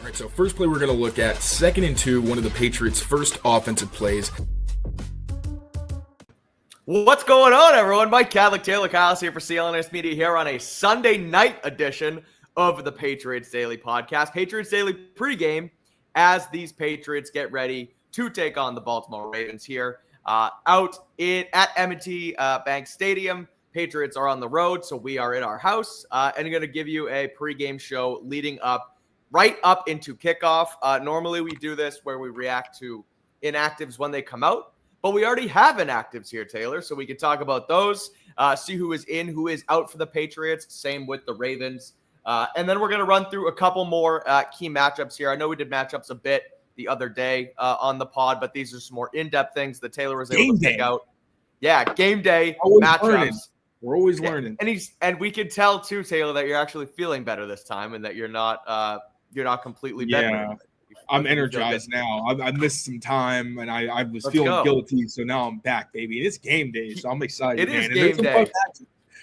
All right, so first play we're going to look at, 2nd and 2, one of the Patriots' first offensive plays. What's going on, everyone? Mike Kadlick, Taylor Kyles here for CLNS Media here on a Sunday night edition of the Patriots Daily Podcast. Patriots Daily Pregame as these Patriots get ready to take on the Baltimore Ravens here at M&T Bank Stadium. Patriots are on the road, so we are in our house and going to give you a pregame show leading up right up into kickoff. Normally we do this where we react to inactives when they come out, but we already have inactives here, Taylor, so we can talk about those, see who is in, who is out for the Patriots, same with the Ravens. And then we're going to run through a couple more key matchups here. I know we did matchups a bit the other day on the pod, but these are some more in-depth things that Taylor was able to pick out. Yeah, game day matchups. Learning. We're always learning. And we can tell, too, Taylor, that you're actually feeling better this time and that you're not completely bedridden. I'm energized now. I missed some time, and I was feeling guilty, so now I'm back, baby. And it's game day, so I'm excited. It is game day.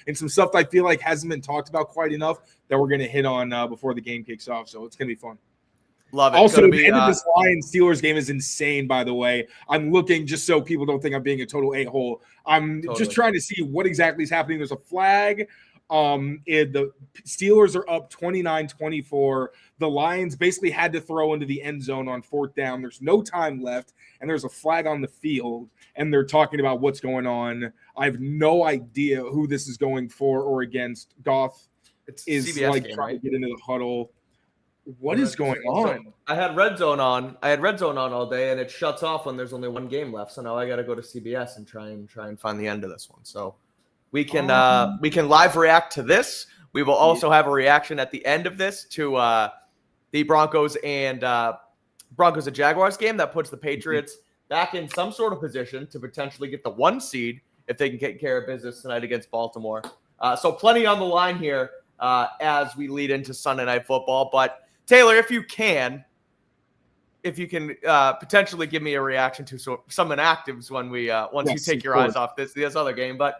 And some stuff I feel like hasn't been talked about quite enough that we're going to hit on before the game kicks off, so it's going to be fun. Love it. Also, the end of this Lions-Steelers game is insane, by the way. I'm looking, just so people don't think I'm being a total a-hole, I'm just trying to see what exactly is happening. There's a flag. The Steelers are up 29-24. The Lions basically had to throw into the end zone on 4th down. There's no time left, and there's a flag on the field, and they're talking about what's going on. I have no idea who this is going for or against. Goff is CBS like trying to get into the huddle. What is going on? I had Red Zone on. All day, and it shuts off when there's only one game left. So now I got to go to CBS and try and find the end of this one. So we can live react to this. We will also have a reaction at the end of this to the Broncos and Jaguars game that puts the Patriots back in some sort of position to potentially get the 1 seed if they can take care of business tonight against Baltimore. So plenty on the line here as we lead into Sunday Night Football. But Taylor, if you can potentially give me a reaction to some inactives when we once you take your eyes off this other game. But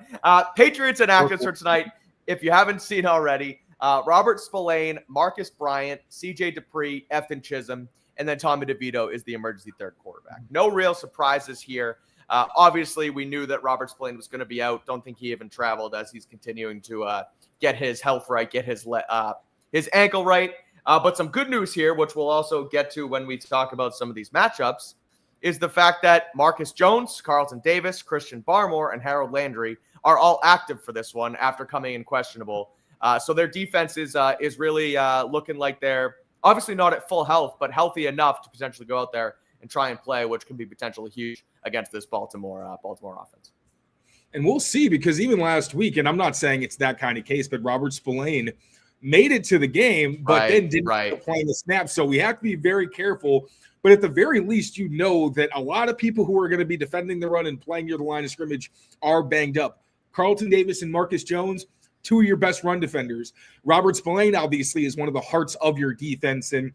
Patriots inactives for tonight, if you haven't seen already, Robert Spillane, Marcus Bryant, C.J. Dupree, Ethan Chisholm, and then Tommy DeVito is the emergency third quarterback. No real surprises here. Obviously, we knew that Robert Spillane was going to be out. Don't think he even traveled as he's continuing to get his health right, get his ankle right. But some good news here, which we'll also get to when we talk about some of these matchups, is the fact that Marcus Jones, Carlton Davis, Christian Barmore, and Harold Landry are all active for this one after coming in questionable. So their defense is really looking like they're obviously not at full health, but healthy enough to potentially go out there and try and play, which can be potentially huge against this Baltimore offense. And we'll see, because even last week, and I'm not saying it's that kind of case, but Robert Spillane made it to the game, but then didn't end up playing the snap. So we have to be very careful. But at the very least, you know that a lot of people who are going to be defending the run and playing near the line of scrimmage are banged up. Carlton Davis and Marcus Jones, 2 of your best run defenders. Robert Spillane, obviously, is one of the hearts of your defense and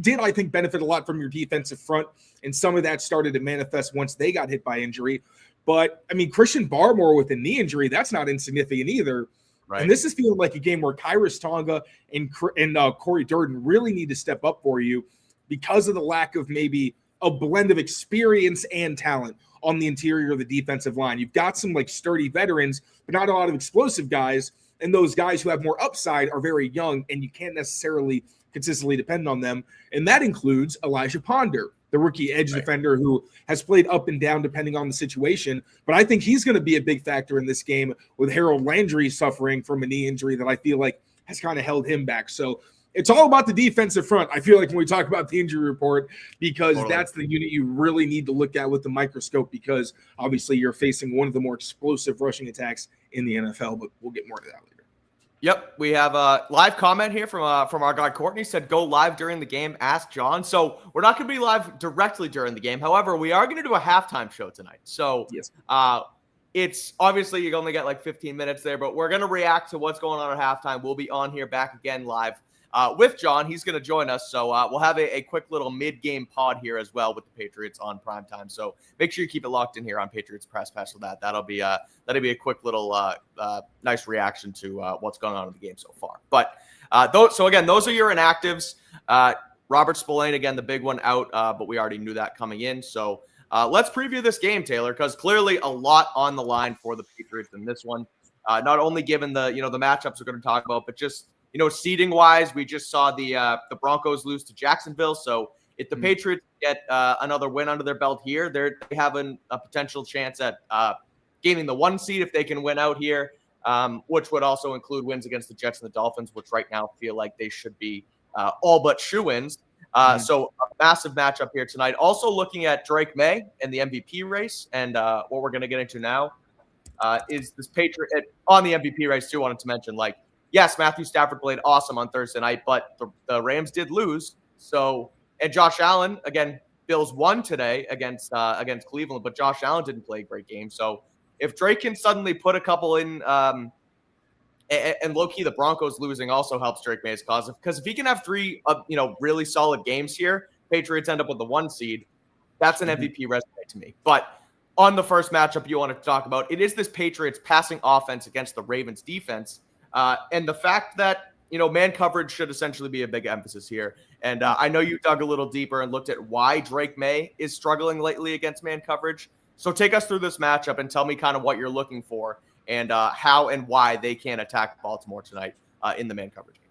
did, I think, benefit a lot from your defensive front. And some of that started to manifest once they got hit by injury. But, I mean, Christian Barmore with a knee injury, that's not insignificant either. Right. And this is feeling like a game where Kyrus Tonga and Corey Durden really need to step up for you because of the lack of maybe a blend of experience and talent on the interior of the defensive line. You've got some like sturdy veterans, but not a lot of explosive guys. And those guys who have more upside are very young, and you can't necessarily consistently depend on them. And that includes Elijah Ponder, the rookie edge defender who has played up and down depending on the situation. But I think he's going to be a big factor in this game, with Harold Landry suffering from a knee injury that I feel like has kind of held him back. So it's all about the defensive front, I feel like, when we talk about the injury report, because that's the unit you really need to look at with the microscope, because obviously you're facing one of the more explosive rushing attacks in the NFL, but we'll get more to that later. Yep, we have a live comment here from our guy Courtney. Said go live during the game, ask John. So we're not going to be live directly during the game. However, we are going to do a halftime show tonight. So it's obviously you only get like 15 minutes there, but we're going to react to what's going on at halftime. We'll be on here back again live with John. He's going to join us. So we'll have a quick little mid-game pod here as well with the Patriots on primetime. So make sure you keep it locked in here on Patriots Press Special. That'll be a quick little nice reaction to what's going on in the game so far. But those are your inactives. Robert Spillane, again, the big one out, but we already knew that coming in. So let's preview this game, Taylor, because clearly a lot on the line for the Patriots in this one. Not only given the matchups we're going to talk about, but just seeding wise, we just saw the Broncos lose to Jacksonville. So if the Patriots get another win under their belt here, they have a potential chance at gaining the 1 seed if they can win out here, which would also include wins against the Jets and the Dolphins, which right now feel like they should be all but shoo-ins. So a massive matchup here tonight. Also looking at Drake May and the MVP race, and what we're going to get into now is this Patriot on the MVP race too. Wanted to mention, yes, Matthew Stafford played awesome on Thursday night, but the Rams did lose. So, and Josh Allen, again, Bills won today against Cleveland, but Josh Allen didn't play a great game. So if Drake can suddenly put a couple in, and low-key, the Broncos losing also helps Drake May's cause. Because if he can have 3, really solid games here, Patriots end up with the 1 seed. That's an MVP resume to me. But on the first matchup you want to talk about, it is this Patriots passing offense against the Ravens defense. And the fact that, man coverage should essentially be a big emphasis here. And I know you dug a little deeper and looked at why Drake May is struggling lately against man coverage. So take us through this matchup and tell me kind of what you're looking for and how and why they can attack Baltimore tonight in the man coverage game.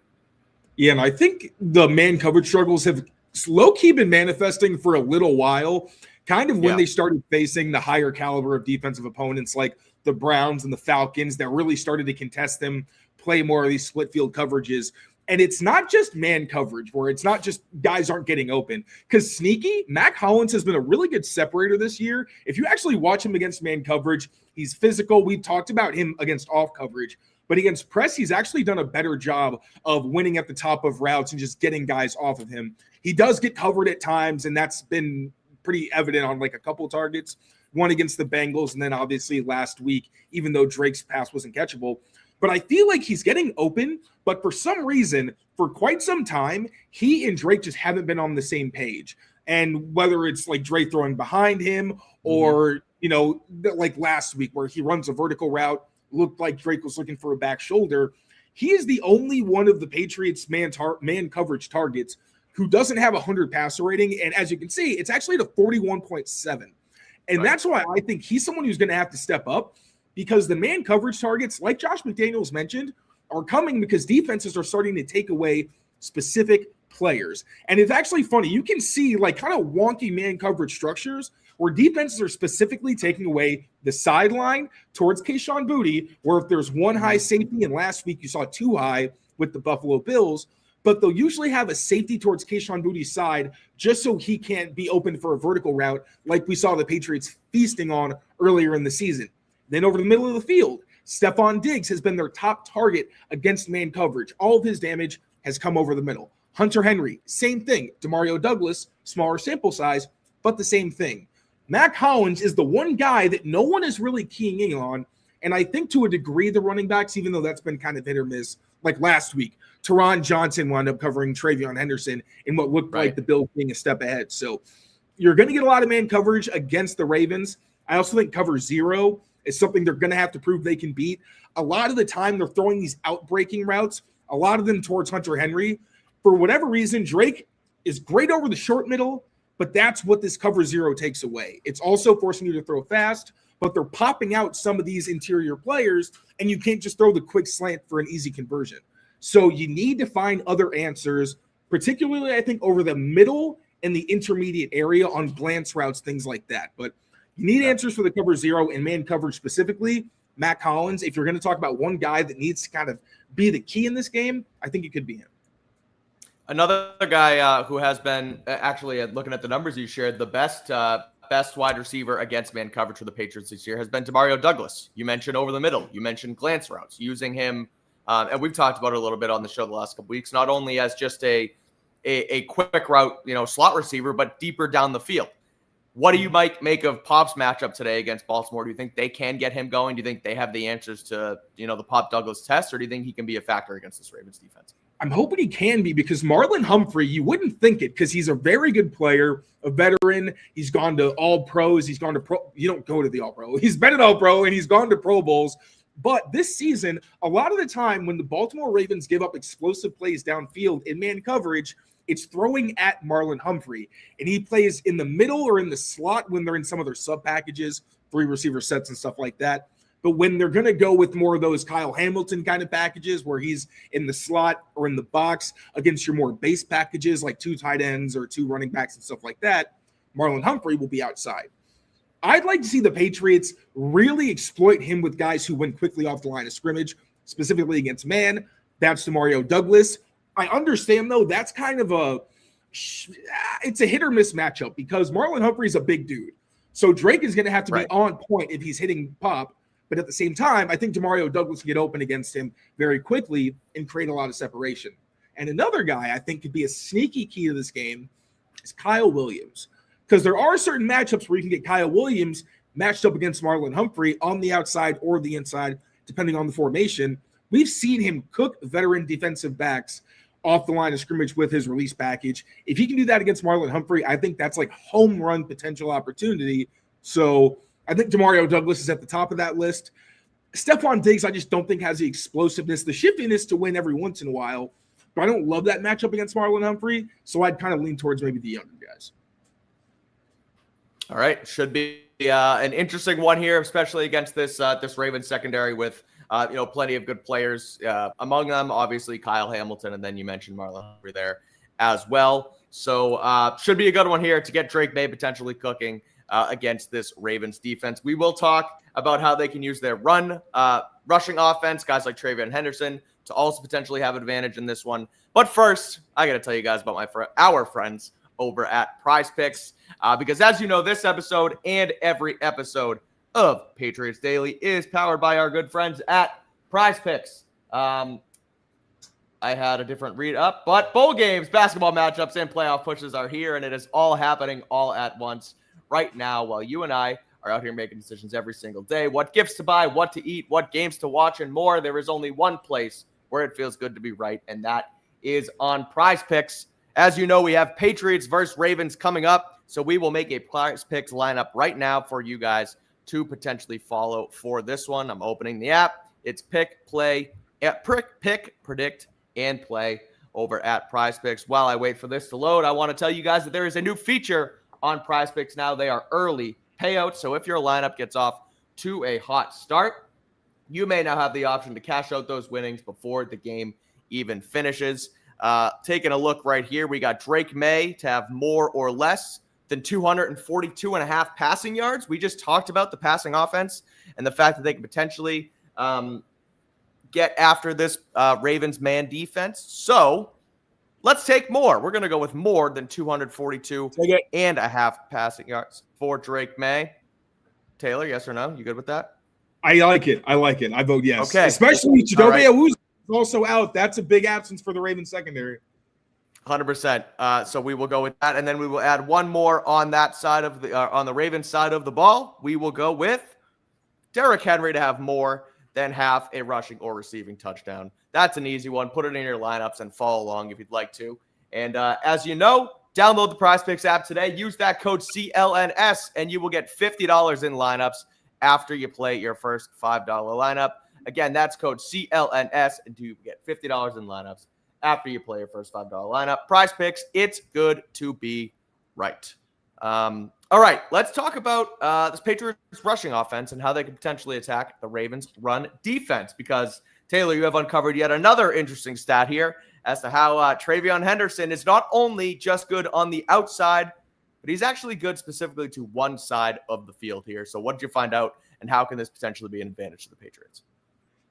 Yeah, and I think the man coverage struggles have low-key been manifesting for a little while, kind of when they started facing the higher caliber of defensive opponents like the Browns and the Falcons that really started to contest them, play more of these split field coverages. And it's not just man coverage where it's not just guys aren't getting open, because sneaky Mac Hollins has been a really good separator this year. If you actually watch him against man coverage, he's physical. We talked about him against off coverage, but against press, he's actually done a better job of winning at the top of routes and just getting guys off of him. He does get covered at times, and that's been pretty evident on a couple of targets, one against the Bengals, and then obviously last week, even though Drake's pass wasn't catchable. But I feel like he's getting open, but for some reason, for quite some time, he and Drake just haven't been on the same page. And whether it's Drake throwing behind him or, like last week where he runs a vertical route, looked like Drake was looking for a back shoulder, he is the only one of the Patriots man coverage targets who doesn't have 100 passer rating. And as you can see, it's actually at a 41.7. And that's why I think he's someone who's going to have to step up, because the man coverage targets, like Josh McDaniels mentioned, are coming because defenses are starting to take away specific players. And it's actually funny. You can see kind of wonky man coverage structures where defenses are specifically taking away the sideline towards Kayshon Boutte, where if there's one high safety, and last week you saw 2 high with the Buffalo Bills, but they'll usually have a safety towards Kayshon Boutte's side just so he can't be open for a vertical route like we saw the Patriots feasting on earlier in the season. Then over the middle of the field, Stephon Diggs has been their top target against man coverage. All of his damage has come over the middle. Hunter Henry, same thing. Demario Douglas, smaller sample size, but the same thing. Mac Hollins is the one guy that no one is really keying in on, and I think to a degree the running backs, even though that's been kind of hit or miss, like last week, Teron Johnson wound up covering Travion Henderson in what looked like the Bills being a step ahead. So you're going to get a lot of man coverage against the Ravens. I also think cover 0 is something they're going to have to prove they can beat. A lot of the time, they're throwing these out-breaking routes, a lot of them towards Hunter Henry. For whatever reason, Drake is great over the short middle, but that's what this cover 0 takes away. It's also forcing you to throw fast, but they're popping out some of these interior players, and you can't just throw the quick slant for an easy conversion. So you need to find other answers, particularly, I think, over the middle and the intermediate area on glance routes, things like that. But you need answers for the cover 0 and man coverage specifically. Mac Hollins, if you're going to talk about one guy that needs to kind of be the key in this game, I think it could be him. Another guy who has been actually looking at the numbers you shared, the best wide receiver against man coverage for the Patriots this year has been Demario Douglas. You mentioned over the middle. You mentioned glance routes, using him. And we've talked about it a little bit on the show the last couple weeks, not only as just a quick route, slot receiver, but deeper down the field. What do you make of Pop's matchup today against Baltimore? Do you think they can get him going? Do you think they have the answers to, the Pop Douglas test, or do you think he can be a factor against this Ravens defense? I'm hoping he can be, because Marlon Humphrey, you wouldn't think it, because he's a very good player, a veteran. He's gone to all pros. He's gone to pro. You don't go to the all pro. He's been an all pro, and he's gone to Pro Bowls. But this season, a lot of the time when the Baltimore Ravens give up explosive plays downfield in man coverage, it's throwing at Marlon Humphrey, and he plays in the middle or in the slot when they're in some of their sub packages, 3 receiver sets and stuff like that. But when they're going to go with more of those Kyle Hamilton kind of packages where he's in the slot or in the box against your more base packages like 2 tight ends or 2 running backs and stuff like that, Marlon Humphrey will be outside. I'd like to see the Patriots really exploit him with guys who win quickly off the line of scrimmage, specifically against man. That's Demario Douglas. I understand, though, that's kind of it's a hit or miss matchup because Marlon Humphrey is a big dude. So Drake is going to have to be on point if he's hitting pop. But at the same time, I think Demario Douglas can get open against him very quickly and create a lot of separation. And another guy I think could be a sneaky key to this game is Kyle Williams. Because there are certain matchups where you can get Kyle Williams matched up against Marlon Humphrey on the outside or the inside, depending on the formation. We've seen him cook veteran defensive backs off the line of scrimmage with his release package. If he can do that against Marlon Humphrey, I think that's like home run potential opportunity. So I think Demario Douglas is at the top of that list. Stephon Diggs, I just don't think has the explosiveness, the shiftiness to win every once in a while. But I don't love that matchup against Marlon Humphrey, so I'd kind of lean towards maybe the younger guys. All right, should be an interesting one here, especially against this Ravens secondary with plenty of good players. Among them, obviously Kyle Hamilton, and then you mentioned Marlon Humphrey there as well. So should be a good one here to get Drake May potentially cooking against this Ravens defense. We will talk about how they can use their rushing offense, guys like TreVeyon Henderson, to also potentially have advantage in this one. But first, I got to tell you guys about our friends over at Prizepicks, because as you know, this episode and every episode of Patriots Daily is powered by our good friends at Prizepicks. I had a different read up, but bowl games, basketball matchups, and playoff pushes are here, and it is all happening all at once right now while you and I are out here making decisions every single day. What gifts to buy, what to eat, what games to watch, and more. There is only one place where it feels good to be right, and that is on Prizepicks. As you know, we have Patriots versus Ravens coming up, so we will make a Prizepicks lineup right now for you guys to potentially follow for this one. I'm opening the app. It's pick, predict, and play over at Prizepicks. While I wait for this to load, I want to tell you guys that there is a new feature on Prizepicks now. They are early payouts, so if your lineup gets off to a hot start, you may now have the option to cash out those winnings before the game even finishes. Taking a look right here, we got Drake May to have more or less than 242.5 passing yards. We just talked about the passing offense and the fact that they can potentially get after this Ravens man defense. So let's take more. We're going to go with more than 242.5 passing yards for Drake May. Taylor, yes or no? You good with that? I like it. I vote yes. Okay. Especially Chidobe Awuzie is also out. That's a big absence for the Ravens secondary. 100%. So we will go with that, and then we will add one more on that side of the on the Ravens side of the ball. We will go with Derrick Henry to have more than half a rushing or receiving touchdown. That's an easy one. Put it in your lineups and follow along if you'd like to. And as you know, download the Prizepicks app today. Use that code CLNS, and you will get $50 in lineups after you play your first $5 lineup. Again, that's code CLNS, and you get $50 in lineups after you play your first $5 lineup. Prizepicks, it's good to be right. All right, let's talk about this Patriots rushing offense and how they could potentially attack the Ravens run defense, because Taylor, you have uncovered yet another interesting stat here as to how TreVeyon Henderson is not only just good on the outside, but he's actually good specifically to one side of the field here. So what did you find out, and how can this potentially be an advantage to the Patriots?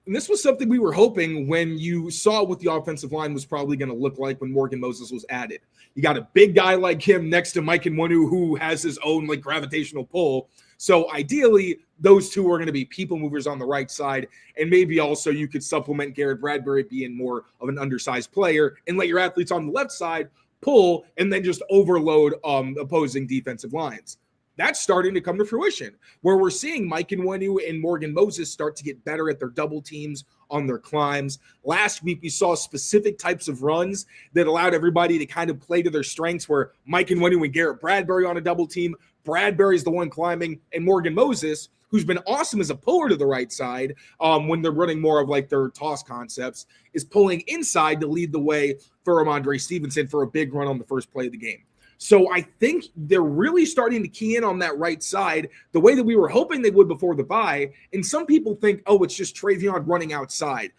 And this was something we were hoping when you saw what the offensive line was probably going to look like when Morgan Moses was added. You got a big guy like him next to Mike Nwonu, who has his own like gravitational pull. So ideally, those two are going to be people movers on the right side. And maybe also you could supplement Garrett Bradbury being more of an undersized player and let your athletes on the left side pull and then just overload opposing defensive lines. That's starting to come to fruition, where we're seeing Mike Nwonu and Morgan Moses start to get better at their double teams on their climbs. Last week, we saw specific types of runs that allowed everybody to kind of play to their strengths, where Mike Nwonu and Garrett Bradbury on a double team, Bradbury's the one climbing, and Morgan Moses who's been awesome as a puller to the right side when they're running more of like their toss concepts, is pulling inside to lead the way for Ramondre Stevenson for a big run on the first play of the game. So I think they're really starting to key in on that right side the way that we were hoping they would before the bye. And some people think, oh, it's just Travion running outside.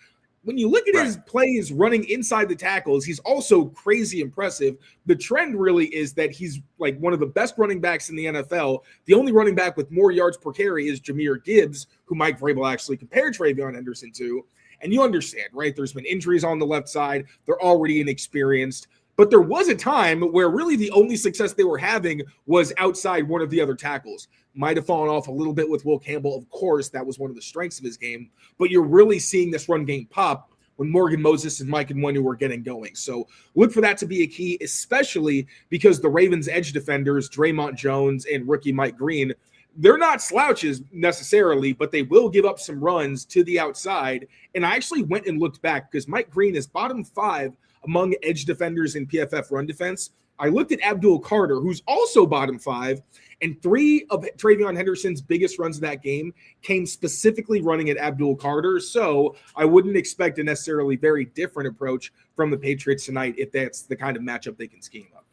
When you look at his plays running inside the tackles, he's also crazy impressive. The trend really is that he's like one of the best running backs in the NFL. The only running back with more yards per carry is Jahmyr Gibbs, who Mike Vrabel actually compared Travion Henderson to. And you understand, right? There's been injuries on the left side. They're already inexperienced. But there was a time where really the only success they were having was outside one of the other tackles. Might have fallen off a little bit with Will Campbell. Of course, that was one of the strengths of his game. But you're really seeing this run game pop when Morgan Moses and Mike Nwenu were getting going. So look for that to be a key, especially because the Ravens edge defenders, Draymond Jones and rookie Mike Green, they're not slouches necessarily, but they will give up some runs to the outside. And I actually went and looked back because Mike Green is bottom 5 among edge defenders in PFF run defense. I looked at Abdul Carter, who's also bottom 5, and 3 of Travion Henderson's biggest runs of that game came specifically running at Abdul Carter. So I wouldn't expect a necessarily very different approach from the Patriots tonight if that's the kind of matchup they can scheme up.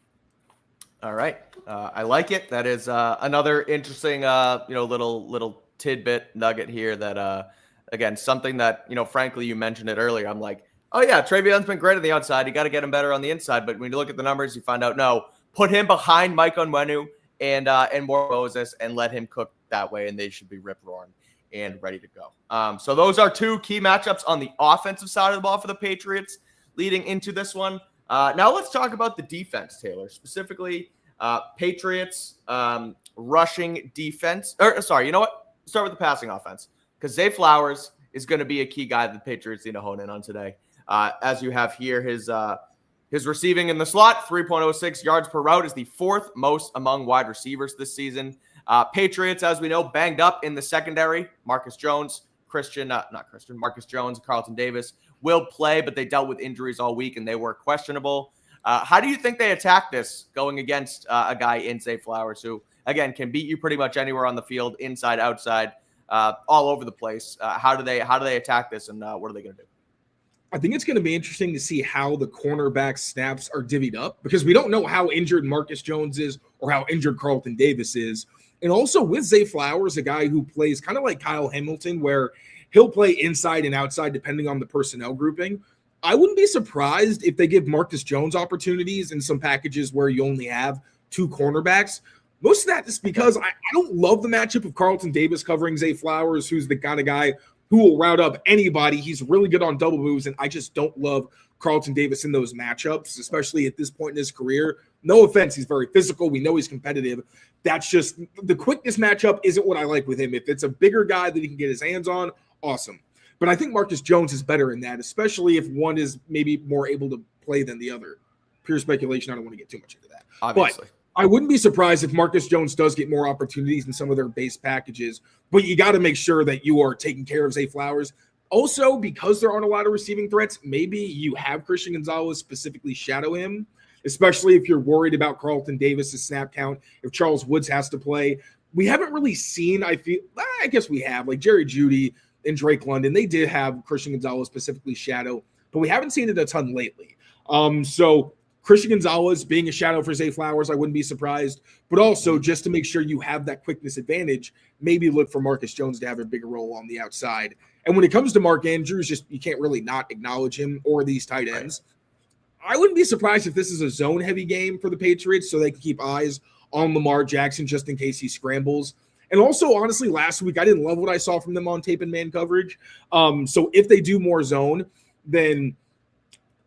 All right. I like it. That is another interesting, little tidbit nugget here that, again, something that, frankly, you mentioned it earlier. I'm like, oh, yeah, Travion's been great on the outside. You got to get him better on the inside. But when you look at the numbers, you find out, no, put him behind Mike Nwenu and Morgan Moses and let him cook that way, and they should be rip-roaring and ready to go. So those are 2 key matchups on the offensive side of the ball for the Patriots leading into this one. Now let's talk about the defense, Taylor, specifically Patriots rushing defense. Sorry, you know what? Start with the passing offense because Zay Flowers is going to be a key guy that the Patriots need to hone in on today. As you have here, his receiving in the slot, 3.06 yards per route, is the 4th most among wide receivers this season. Patriots, as we know, banged up in the secondary. Marcus Jones, Marcus Jones, and Carlton Davis will play, but they dealt with injuries all week and they were questionable. How do you think they attack this going against a guy in Zay Flowers who, again, can beat you pretty much anywhere on the field, inside, outside, all over the place? How do they attack this, and what are they going to do? I think it's going to be interesting to see how the cornerback snaps are divvied up because we don't know how injured Marcus Jones is or how injured Carlton Davis is. And also with Zay Flowers, a guy who plays kind of like Kyle Hamilton, where he'll play inside and outside depending on the personnel grouping. I wouldn't be surprised if they give Marcus Jones opportunities in some packages where you only have 2 cornerbacks. Most of that is because I don't love the matchup of Carlton Davis covering Zay Flowers, who's the kind of guy who will route up anybody. He's really good on double moves, and I just don't love Carlton Davis in those matchups, especially at this point in his career. No offense, he's very physical. We know he's competitive. That's just the quickness matchup isn't what I like with him. If it's a bigger guy that he can get his hands on, awesome. But I think Marcus Jones is better in that, especially if one is maybe more able to play than the other. Pure speculation. I don't want to get too much into that. Obviously. But I wouldn't be surprised if Marcus Jones does get more opportunities in some of their base packages, but you got to make sure that you are taking care of Zay Flowers. Also, because there aren't a lot of receiving threats, maybe you have Christian Gonzalez specifically shadow him, especially if you're worried about Carlton Davis's snap count, if Charles Woods has to play. We haven't really seen, I guess we have, like Jerry Jeudy and Drake London. They did have Christian Gonzalez specifically shadow, but we haven't seen it a ton lately. So Christian Gonzalez being a shadow for Zay Flowers, I wouldn't be surprised. But also, just to make sure you have that quickness advantage, maybe look for Marcus Jones to have a bigger role on the outside. And when it comes to Mark Andrews, you can't really not acknowledge him or these tight ends. Right. I wouldn't be surprised if this is a zone-heavy game for the Patriots so they can keep eyes on Lamar Jackson just in case he scrambles. And also, honestly, last week, I didn't love what I saw from them on tape and man coverage. So if they do more zone, then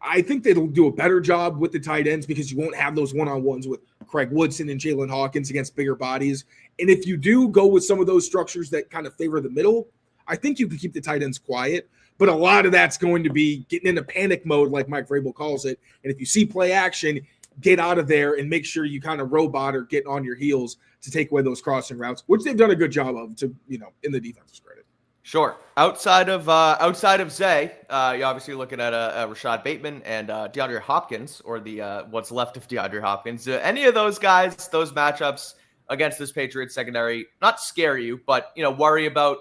I think they'll do a better job with the tight ends because you won't have those one-on-ones with Craig Woodson and Jalen Hawkins against bigger bodies. And if you do go with some of those structures that kind of favor the middle, I think you can keep the tight ends quiet. But a lot of that's going to be getting into panic mode, like Mike Vrabel calls it. And if you see play action, get out of there and make sure you kind of robot or get on your heels to take away those crossing routes, which they've done a good job of, to in the defense's credit. Sure. Outside of Zay, you're obviously looking at a Rashad Bateman and DeAndre Hopkins, or the what's left of DeAndre Hopkins. Any of those guys, those matchups, against this Patriots secondary not scare you, but, worry about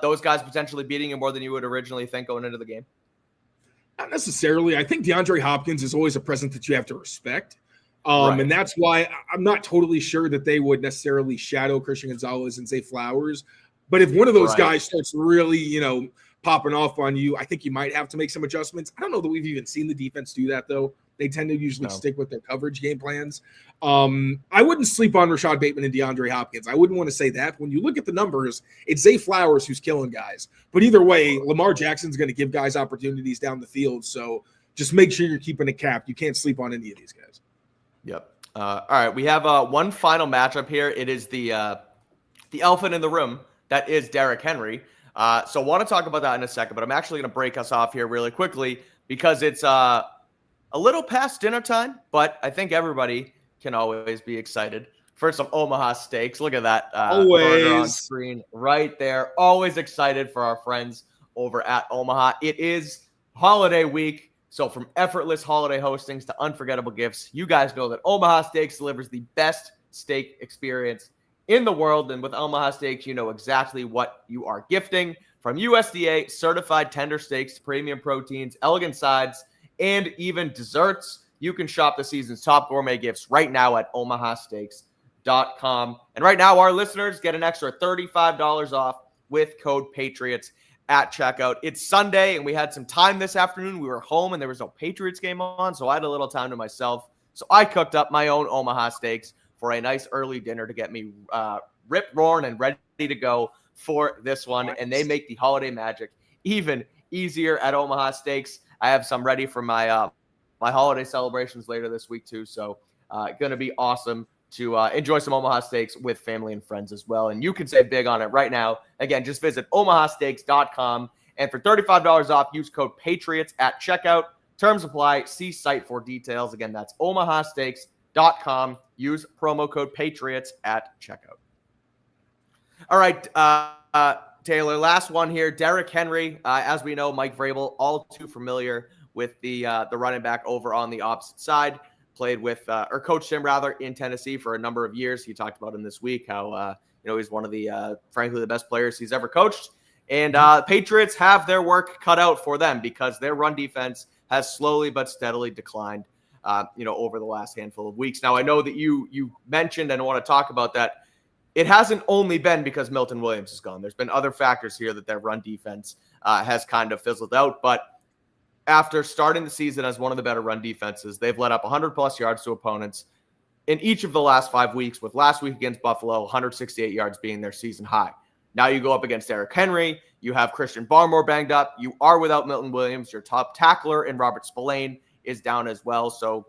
those guys potentially beating you more than you would originally think going into the game? Not necessarily. I think DeAndre Hopkins is always a presence that you have to respect. Right. And that's why I'm not totally sure that they would necessarily shadow Christian Gonzalez and Zay Flowers. But if one of those guys starts really, popping off on you, I think you might have to make some adjustments. I don't know that we've even seen the defense do that, though. They tend to usually stick with their coverage game plans. I wouldn't sleep on Rashad Bateman and DeAndre Hopkins. I wouldn't want to say that. When you look at the numbers, it's Zay Flowers who's killing guys. But either way, Lamar Jackson's going to give guys opportunities down the field. So just make sure you're keeping it capped. You can't sleep on any of these guys. Yep. All right. We have one final matchup here. It is the elephant in the room. That is Derrick Henry. So I want to talk about that in a second, but I'm actually going to break us off here really quickly because it's a little past dinner time, but I think everybody can always be excited for some Omaha steaks. Look at that burger on screen right there. Always excited for our friends over at Omaha. It is holiday week, so from effortless holiday hostings to unforgettable gifts, you guys know that Omaha Steaks delivers the best steak experience in the world. And with Omaha Steaks, you know exactly what you are gifting. From USDA certified tender steaks to premium proteins, elegant sides, and even desserts, you can shop the season's top gourmet gifts right now at omahasteaks.com. And right now, our listeners get an extra $35 off with code Patriots at checkout. It's Sunday, and we had some time this afternoon. We were home, and there was no Patriots game on, so I had a little time to myself. So I cooked up my own Omaha Steaks for a nice early dinner to get me rip-roaring and ready to go for this one. Nice. And they make the holiday magic even easier at Omaha Steaks. I have some ready for my my holiday celebrations later this week too. So going to be awesome to enjoy some Omaha Steaks with family and friends as well. And you can save big on it right now. Again, just visit omahasteaks.com. And for $35 off, use code Patriots at checkout. Terms apply. See site for details. Again, that's omahasteaks.com. Use promo code Patriots at checkout. All right, Taylor, last one here. Derrick Henry, as we know, Mike Vrabel, all too familiar with the running back over on the opposite side. Played with, or coached him rather, in Tennessee for a number of years. He talked about him this week, how he's one of the, frankly, the best players he's ever coached. And Patriots have their work cut out for them because their run defense has slowly but steadily declined, over the last handful of weeks. Now, I know that you mentioned and want to talk about that. It hasn't only been because Milton Williams is gone. There's been other factors here that their run defense has kind of fizzled out. But after starting the season as one of the better run defenses, they've let up 100-plus yards to opponents in each of the last 5 weeks, with last week against Buffalo, 168 yards being their season high. Now you go up against Derrick Henry. You have Christian Barmore banged up. You are without Milton Williams. Your top tackler in Robert Spillane is down as well. So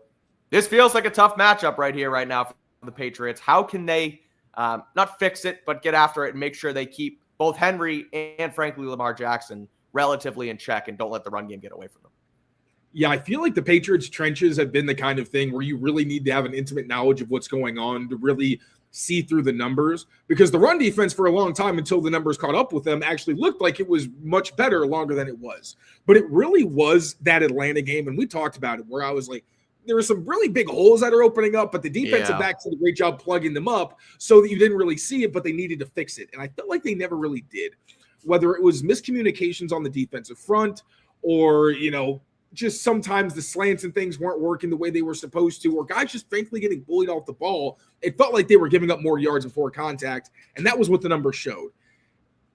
this feels like a tough matchup right here, right now for the Patriots. How can they not fix it, but get after it and make sure they keep both Henry and, frankly, Lamar Jackson relatively in check and don't let the run game get away from them? Yeah, I feel like the Patriots trenches have been the kind of thing where you really need to have an intimate knowledge of what's going on to really see through the numbers, because the run defense for a long time, until the numbers caught up with them, actually looked like it was much better longer than it was. But it really was that Atlanta game, and we talked about it, where I was like, there are some really big holes that are opening up, but the defensive backs did a great job plugging them up so that you didn't really see it, but they needed to fix it. And I felt like they never really did, whether it was miscommunications on the defensive front or, just sometimes the slants and things weren't working the way they were supposed to, or guys just frankly getting bullied off the ball. It felt like they were giving up more yards before contact, and that was what the numbers showed.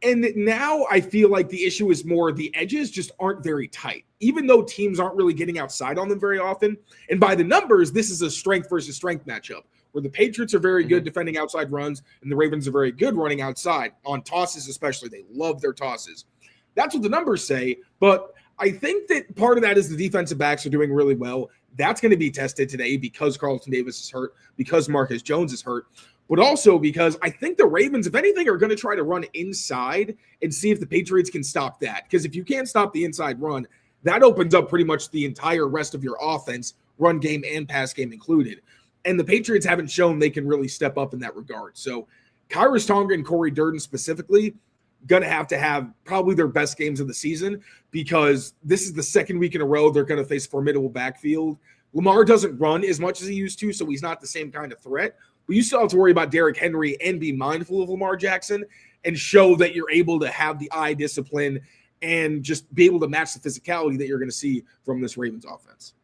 And now I feel like the issue is more the edges just aren't very tight, even though teams aren't really getting outside on them very often. And by the numbers, this is a strength versus strength matchup, where the Patriots are very good defending outside runs, and the Ravens are very good running outside, on tosses especially. They love their tosses. That's what the numbers say, but I think that part of that is the defensive backs are doing really well. That's going to be tested today because Carlton Davis is hurt, because Marcus Jones is hurt, but also because I think the Ravens, if anything, are going to try to run inside and see if the Patriots can stop that. Because if you can't stop the inside run, that opens up pretty much the entire rest of your offense, run game and pass game included. And the Patriots haven't shown they can really step up in that regard. So Khyiris Tonga and Corey Durden specifically going to have probably their best games of the season, because this is the second week in a row they're going to face formidable backfield. Lamar doesn't run as much as he used to, so he's not the same kind of threat, but you still have to worry about Derrick Henry and be mindful of Lamar Jackson and show that you're able to have the eye discipline and just be able to match the physicality that you're going to see from this Ravens offense.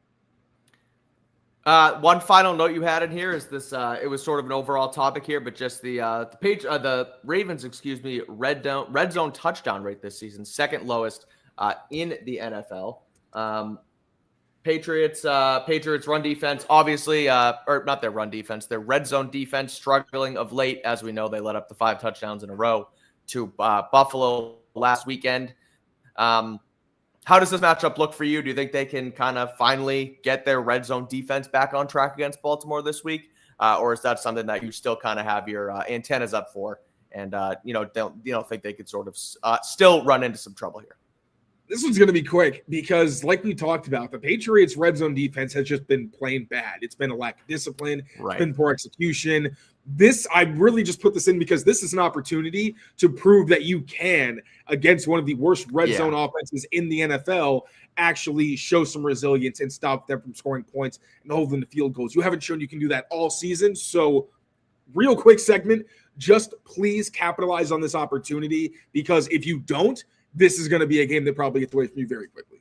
One final note you had in here is this. It was sort of an overall topic here, but just the Ravens, red zone touchdown rate this season, second lowest in the NFL. Patriots run defense, obviously, or not their run defense, their red zone defense struggling of late. As we know, they let up the 5 touchdowns in a row to Buffalo last weekend. How does this matchup look for you? Do you think they can kind of finally get their red zone defense back on track against Baltimore this week? Or is that something that you still kind of have your antennas up for and, don't think they could sort of still run into some trouble here? This one's going to be quick because, like we talked about, the Patriots' red zone defense has just been plain bad. It's been a lack of discipline. Right. It's been poor execution. I really just put this in because this is an opportunity to prove that you can, against one of the worst red zone offenses in the NFL, actually show some resilience and stop them from scoring points and hold them to field goals. You haven't shown you can do that all season. So, real quick segment, just please capitalize on this opportunity, because if you don't, this is going to be a game that probably gets away from you very quickly.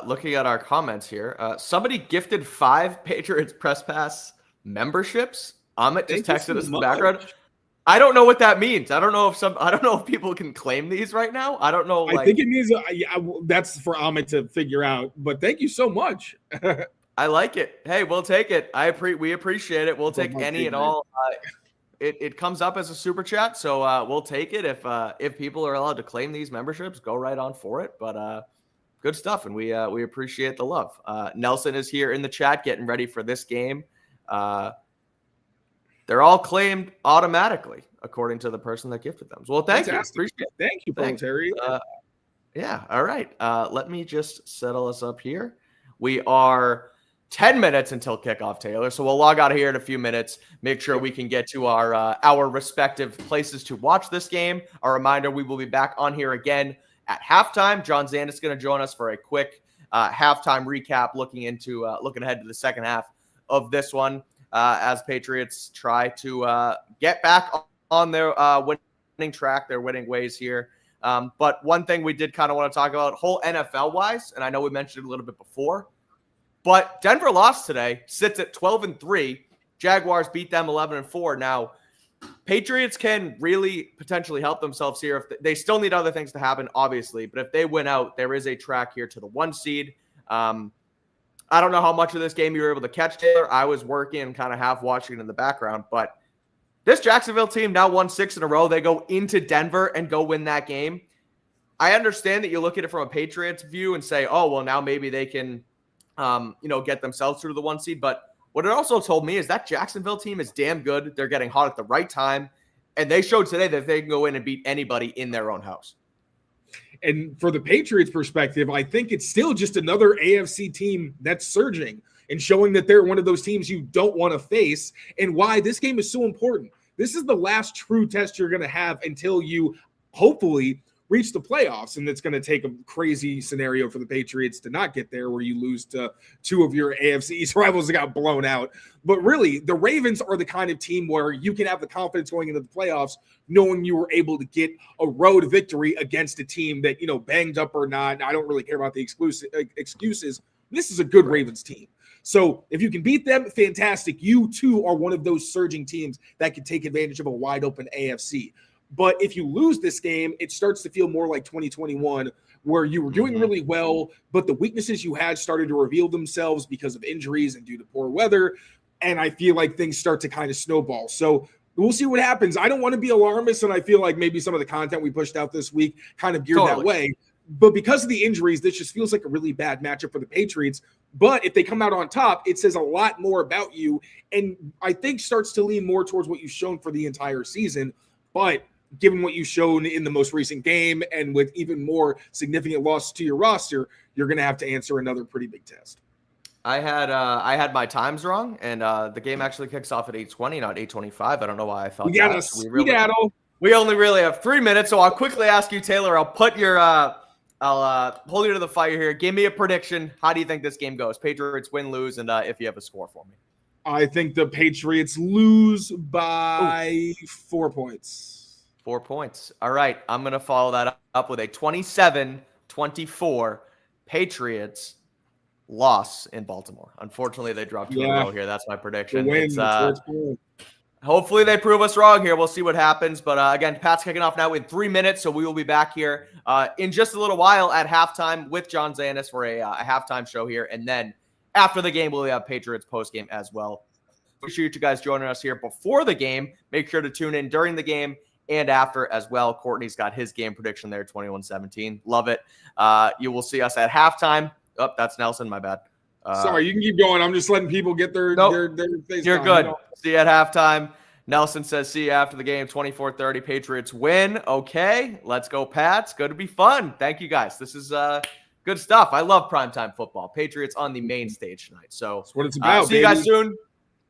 Looking at our comments here, somebody gifted 5 Patriots Press Pass memberships. Amit just texted us in the background. I don't know what that means. I don't know if people can claim these right now. I don't know. I think it means that's for Amit to figure out. But thank you so much. I like it. Hey, we'll take it. We appreciate it. We'll take any and all. It comes up as a super chat, so we'll take it. If people are allowed to claim these memberships, go right on for it. But good stuff, and we appreciate the love. Nelson is here in the chat getting ready for this game. They're all claimed automatically, according to the person that gifted them. Well, thank you. Appreciate it. Thank you, Terry. Yeah, all right. Let me just settle us up here. We are 10 minutes until kickoff, Taylor. So we'll log out of here in a few minutes. Make sure we can get to our respective places to watch this game. A reminder, we will be back on here again at halftime. John Zandis is going to join us for a quick halftime recap, looking ahead to the second half of this one as Patriots try to get back on their winning track, their winning ways here. But one thing we did kind of want to talk about, whole NFL-wise, and I know we mentioned it a little bit before, but Denver lost today, sits at 12-3. Jaguars beat them 11-4. Now, Patriots can really potentially help themselves here. If they still need other things to happen, obviously, but if they win out, there is a track here to the 1 seed. I don't know how much of this game you were able to catch, Taylor. I was working and kind of half watching it in the background, but this Jacksonville team now won 6 in a row. They go into Denver and go win that game. I understand that you look at it from a Patriots view and say, oh, well, now maybe they can get themselves through the 1 seed. But what it also told me is that Jacksonville team is damn good. They're getting hot at the right time. And they showed today that they can go in and beat anybody in their own house. And for the Patriots perspective, I think it's still just another AFC team that's surging and showing that they're one of those teams you don't want to face, and why this game is so important. This is the last true test you're going to have until you hopefully reach the playoffs, and it's going to take a crazy scenario for the Patriots to not get there, where you lose to 2 of your AFC East rivals that got blown out. But really, the Ravens are the kind of team where you can have the confidence going into the playoffs, knowing you were able to get a road victory against a team that, banged up or not. I don't really care about the excuses. This is a good Ravens team. So if you can beat them, fantastic. You, too, are one of those surging teams that can take advantage of a wide-open AFC. But if you lose this game, it starts to feel more like 2021, where you were doing really well, but the weaknesses you had started to reveal themselves because of injuries and due to poor weather. And I feel like things start to kind of snowball. So we'll see what happens. I don't want to be alarmist, and I feel like maybe some of the content we pushed out this week kind of geared that way. But because of the injuries, this just feels like a really bad matchup for the Patriots. But if they come out on top, it says a lot more about you, and I think starts to lean more towards what you've shown for the entire season. But given what you've shown in the most recent game, and with even more significant losses to your roster, you're going to have to answer another pretty big test. I had my times wrong, and the game actually kicks off at 8:20, not 8:25. I don't know why I thought that. We only really have 3 minutes, so I'll quickly ask you, Taylor. I'll put your I'll hold you to the fire here. Give me a prediction. How do you think this game goes? Patriots win, lose, and if you have a score for me. I think the Patriots lose by 4 points. 4 points. All right. I'm going to follow that up with a 27-24 Patriots loss in Baltimore. Unfortunately, they dropped 2 in a row here. That's my prediction. The win. Hopefully they prove us wrong here. We'll see what happens. But again, Pat's kicking off now in 3 minutes, so we will be back here in just a little while at halftime with John Zanis for a halftime show here. And then after the game, we'll have Patriots postgame as well. Appreciate you guys joining us here before the game. Make sure to tune in during the game and after as well. Courtney's got his game prediction there, 21-17. Love it. You will see us at halftime. Oh, that's Nelson. My bad. Sorry, you can keep going. I'm just letting people get their face. You're good. You know? See you at halftime. Nelson says, see you after the game, 24-30. Patriots win. Okay, let's go, Pats. Going to be fun. Thank you, guys. This is good stuff. I love primetime football. Patriots on the main stage tonight. So that's what it's about. See you guys soon.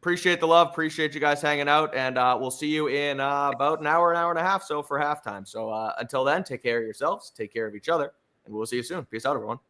Appreciate the love. Appreciate you guys hanging out. And we'll see you in about an hour and a half so for halftime. So until then, take care of yourselves. Take care of each other. And we'll see you soon. Peace out, everyone.